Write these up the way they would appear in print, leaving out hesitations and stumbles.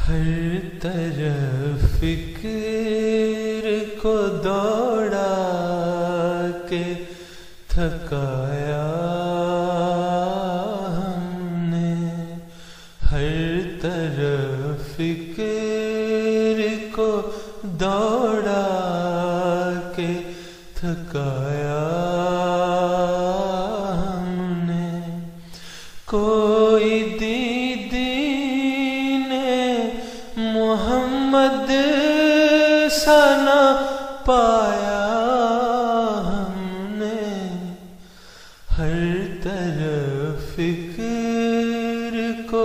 ہر طرف فکر کو دوڑا کے تھکایا ہم نے، ہر طرف فکر کو دوڑا کے تھکایا ہم نے، کوئی محمد سا نہ پایا ہم نے، ہر طرف فکر کو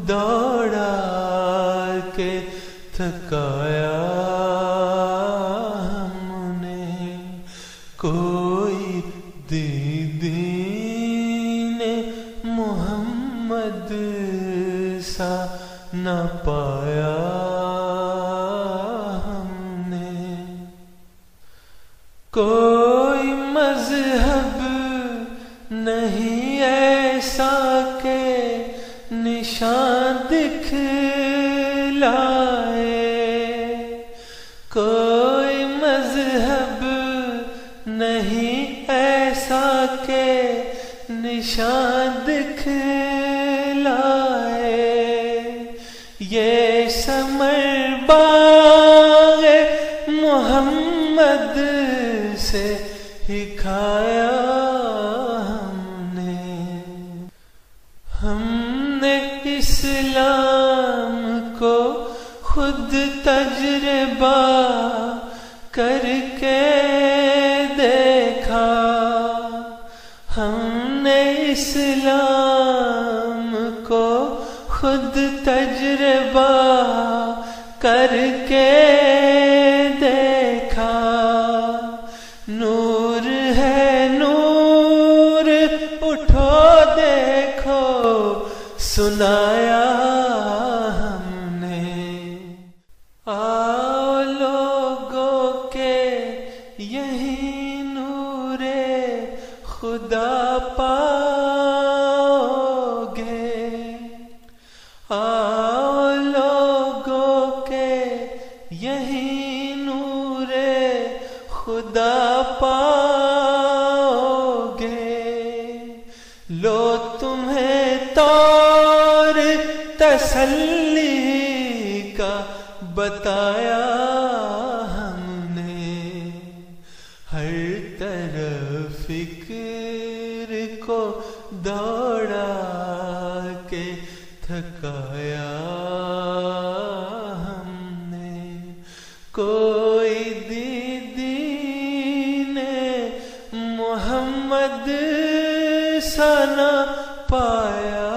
دوڑا کے تھکایا ہم نے، کوئی دیدین محمد سا نہ پایا ہم نے، کوئی مذہب نہیں ایسا کہ نشان دکھلائے، کوئی مذہب نہیں ایسا کہ نشان دکھلائے، یہ ثمر باغ محمد سے ہی کھایا ہم نے اسلام کو خود تجربہ کر کے دیکھا، ہم نے اسلام کو خود تجربہ کر کے دیکھا، نور ہے نور اٹھو دیکھو سنایا ہم نے، آؤ لوگوں کے یہی نور خدا پاؤ گے، آؤ لوگوں کے یہی نور خدا پاؤ گے، لو تمہیں طور تسلی کا بتایا ہم نے، ہر طرف فکر کو دوڑا کے تھکایا ہم نے، کوئی دیدین محمد سا نہ پایا